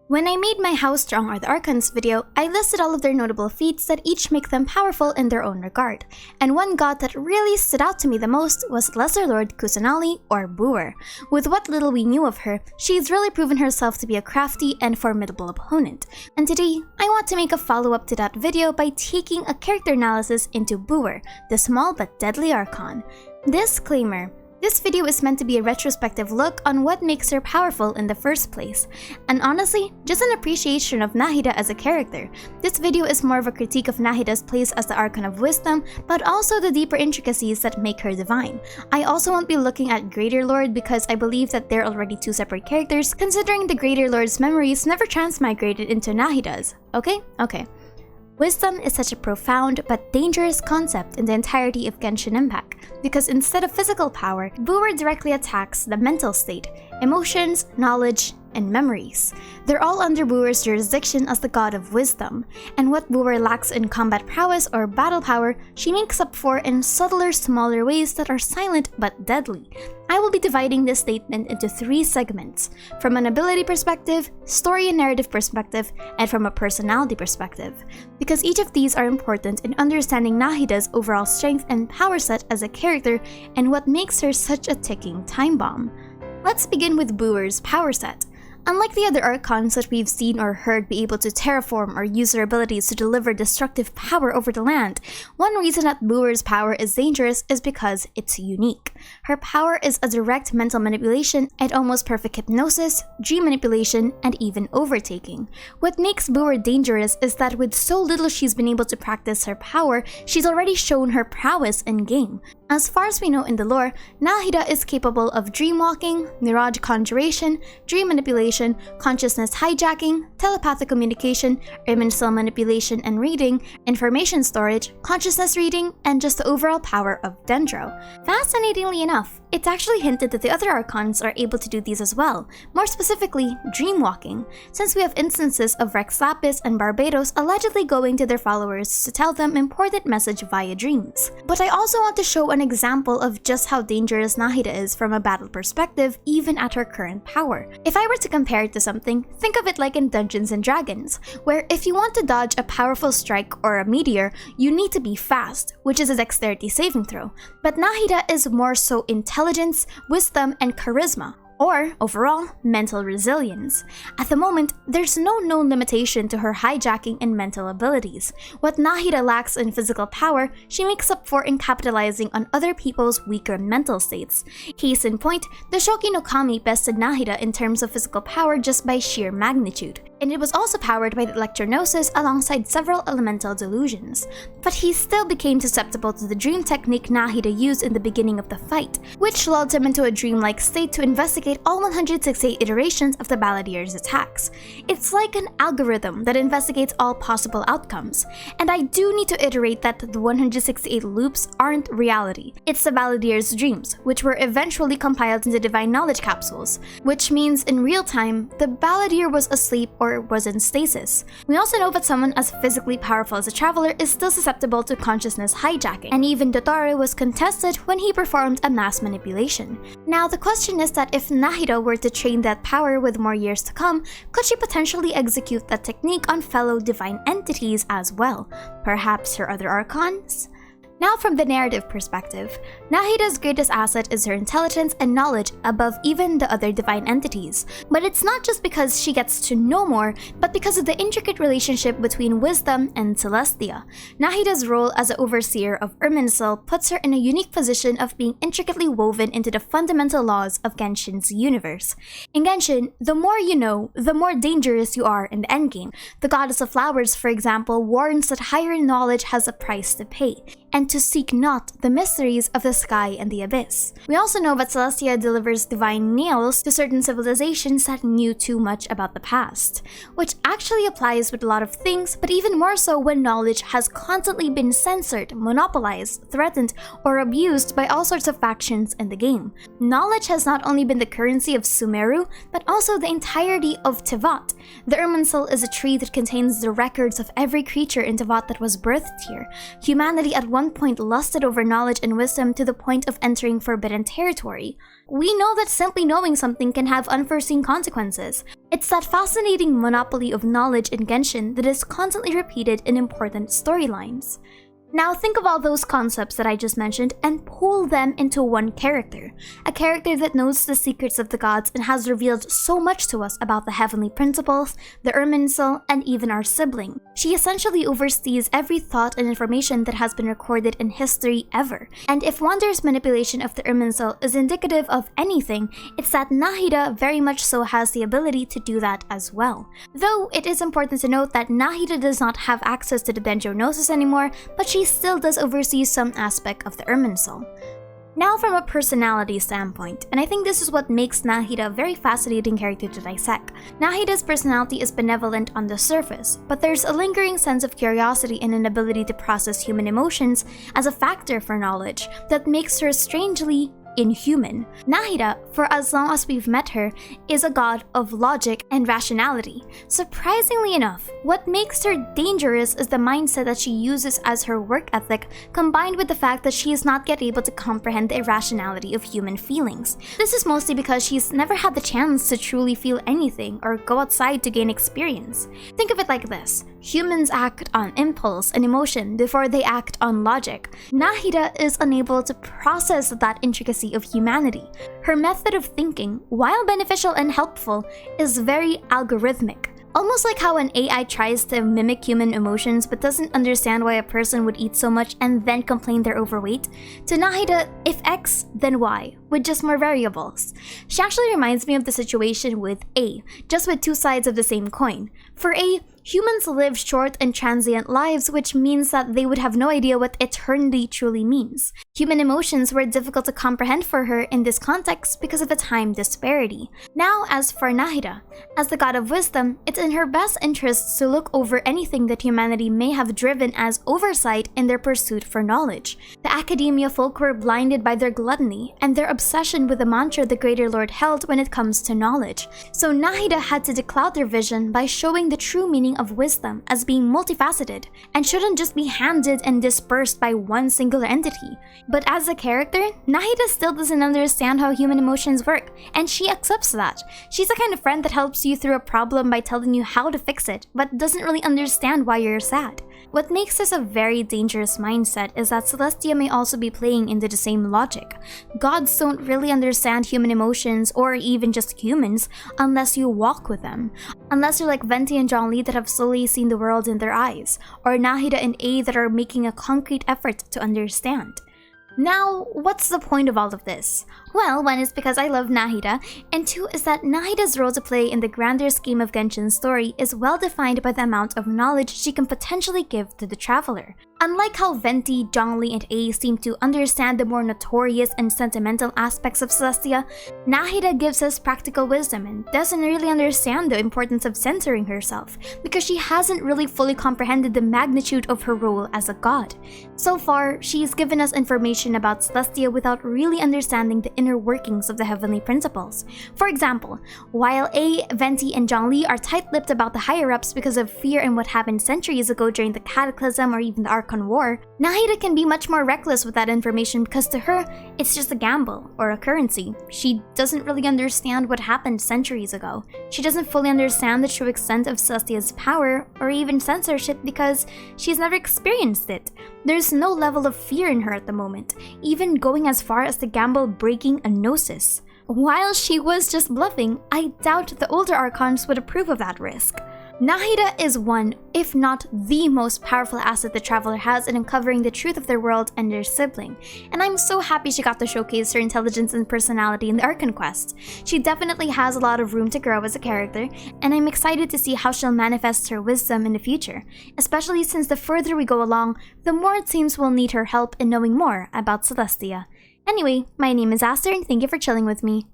When I made my How Strong Are the Archons video, I listed all of their notable feats that each make them powerful in their own regard, and one god that really stood out to me the most was Lesser Lord Kusanali, or Booer. With what little we knew of her, she's really proven herself to be a crafty and formidable opponent, and today, I want to make a follow-up to that video by taking a character analysis into Booer, the small but deadly Archon. Disclaimer: this video is meant to be a retrospective look on what makes her powerful in the first place, and honestly, just an appreciation of Nahida as a character. This video is more of a critique of Nahida's place as the Archon of Wisdom, but also the deeper intricacies that make her divine. I also won't be looking at Greater Lord because I believe that they're already two separate characters, considering the Greater Lord's memories never transmigrated into Nahida's. Okay? Wisdom is such a profound but dangerous concept in the entirety of Genshin Impact, because instead of physical power, Booer directly attacks the mental state, emotions, knowledge, and memories. They're all under Booer's jurisdiction as the god of wisdom, and what Booer lacks in combat prowess or battle power, she makes up for in subtler, smaller ways that are silent but deadly. I will be dividing this statement into three segments: from an ability perspective, story and narrative perspective, and from a personality perspective, because each of these are important in understanding Nahida's overall strength and power set as a character and what makes her such a ticking time bomb. Let's begin with Booer's power set. Unlike the other Archons that we've seen or heard be able to terraform or use their abilities to deliver destructive power over the land, one reason that Booer's power is dangerous is because it's unique. Her power is a direct mental manipulation and almost perfect hypnosis, dream manipulation, and even overtaking. What makes Booer dangerous is that with so little she's been able to practice her power, she's already shown her prowess in-game. As far as we know in the lore, Nahida is capable of dream walking, mirage conjuration, dream manipulation, consciousness hijacking, telepathic communication, image cell manipulation and reading, information storage, consciousness reading, and just the overall power of Dendro. Fascinatingly enough, it's actually hinted that the other Archons are able to do these as well, more specifically, dream walking, since we have instances of Rex Lapis and Barbados allegedly going to their followers to tell them important message via dreams. But I also want to show an example of just how dangerous Nahida is from a battle perspective, even at her current power. If I were to compare it to something, think of it like in Dungeons & Dragons, where if you want to dodge a powerful strike or a meteor, you need to be fast, which is a dexterity saving throw. But Nahida is more so intelligence, wisdom, and charisma, or overall, mental resilience. At the moment, there's no known limitation to her hijacking and mental abilities. What Nahida lacks in physical power, she makes up for in capitalizing on other people's weaker mental states. Case in point, the Shoki no Kami bested Nahida in terms of physical power just by sheer magnitude, and it was also powered by the Electronosis alongside several elemental delusions. But he still became susceptible to the dream technique Nahida used in the beginning of the fight, which lulled him into a dreamlike state to investigate all 168 iterations of the Balladier's attacks. It's like an algorithm that investigates all possible outcomes. And I do need to iterate that the 168 loops aren't reality. It's the Balladier's dreams, which were eventually compiled into divine knowledge capsules, which means in real time, the Balladier was asleep or was in stasis. We also know that someone as physically powerful as a traveler is still susceptible to consciousness hijacking, and even Dotare was contested when he performed a mass manipulation. Now the question is that if Nahida were to train that power with more years to come, could she potentially execute that technique on fellow divine entities as well? Perhaps her other Archons? Now from the narrative perspective, Nahida's greatest asset is her intelligence and knowledge above even the other divine entities. But it's not just because she gets to know more, but because of the intricate relationship between wisdom and Celestia. Nahida's role as an overseer of Irminsul puts her in a unique position of being intricately woven into the fundamental laws of Genshin's universe. In Genshin, the more you know, the more dangerous you are in the endgame. The goddess of flowers, for example, warns that higher knowledge has a price to pay, and to seek not the mysteries of the sky and the abyss. We also know that Celestia delivers divine nails to certain civilizations that knew too much about the past, which actually applies with a lot of things, but even more so when knowledge has constantly been censored, monopolized, threatened, or abused by all sorts of factions in the game. Knowledge has not only been the currency of Sumeru, but also the entirety of Tevat. The Irminsul is a tree that contains the records of every creature in Tevat that was birthed here. Humanity at one point lusted over knowledge and wisdom to the point of entering forbidden territory. We know that simply knowing something can have unforeseen consequences. It's that fascinating monopoly of knowledge in Genshin that is constantly repeated in important storylines. Now think of all those concepts that I just mentioned and pull them into one character. A character that knows the secrets of the gods and has revealed so much to us about the heavenly principles, the Irminsul, and even our sibling. She essentially oversees every thought and information that has been recorded in history ever. And if Wander's manipulation of the Irminsul is indicative of anything, it's that Nahida very much so has the ability to do that as well. Though it is important to note that Nahida does not have access to the Benjo Gnosis anymore, but she still does oversee some aspect of the Irminsul. Now from a personality standpoint, and I think this is what makes Nahida a very fascinating character to dissect. Nahida's personality is benevolent on the surface, but there's a lingering sense of curiosity and an ability to process human emotions as a factor for knowledge that makes her strangely inhuman. Nahida, for as long as we've met her, is a god of logic and rationality. Surprisingly enough, what makes her dangerous is the mindset that she uses as her work ethic, combined with the fact that she is not yet able to comprehend the irrationality of human feelings. This is mostly because she's never had the chance to truly feel anything or go outside to gain experience. Think of it like this. Humans act on impulse and emotion before they act on logic. Nahida is unable to process that intricacy of humanity. Her method of thinking, while beneficial and helpful, is very algorithmic. Almost like how an AI tries to mimic human emotions but doesn't understand why a person would eat so much and then complain they're overweight. To Nahida, if X, then Y, with just more variables. She actually reminds me of the situation with A, just with two sides of the same coin. For A, humans live short and transient lives, which means that they would have no idea what eternity truly means. Human emotions were difficult to comprehend for her in this context because of the time disparity. Now, as for Nahida, as the god of wisdom, it's in her best interests to look over anything that humanity may have driven as oversight in their pursuit for knowledge. The academia folk were blinded by their gluttony and their obsession with the mantra the Greater Lord held when it comes to knowledge. So Nahida had to decloud their vision by showing the true meaning of wisdom as being multifaceted and shouldn't just be handed and dispersed by one singular entity. But as a character, Nahida still doesn't understand how human emotions work, and she accepts that. She's the kind of friend that helps you through a problem by telling you how to fix it, but doesn't really understand why you're sad. What makes this a very dangerous mindset is that Celestia may also be playing into the same logic. Gods don't really understand human emotions or even just humans unless you walk with them. Unless you're like Venti and Zhongli that have slowly seen the world in their eyes, or Nahida and A that are making a concrete effort to understand. Now, what's the point of all of this? Well, one is because I love Nahida, and two is that Nahida's role to play in the grander scheme of Genshin's story is well defined by the amount of knowledge she can potentially give to the traveler. Unlike how Venti, Zhongli, and A seem to understand the more notorious and sentimental aspects of Celestia, Nahida gives us practical wisdom and doesn't really understand the importance of censoring herself because she hasn't really fully comprehended the magnitude of her role as a god. So far, she's given us information about Celestia without really understanding the inner workings of the heavenly principles. For example, while A, Venti, and Zhongli are tight-lipped about the higher-ups because of fear and what happened centuries ago during the Cataclysm or even the Archon War, Nahida can be much more reckless with that information because to her, it's just a gamble or a currency. She doesn't really understand what happened centuries ago. She doesn't fully understand the true extent of Celestia's power or even censorship because she's never experienced it. There's no level of fear in her at the moment, even going as far as to gamble breaking a gnosis. While she was just bluffing, I doubt the older Archons would approve of that risk. Nahida is one, if not the most powerful asset the Traveler has in uncovering the truth of their world and their sibling, and I'm so happy she got to showcase her intelligence and personality in the Archon quest. She definitely has a lot of room to grow as a character, and I'm excited to see how she'll manifest her wisdom in the future, especially since the further we go along, the more it seems we'll need her help in knowing more about Celestia. Anyway, my name is Aster and thank you for chilling with me.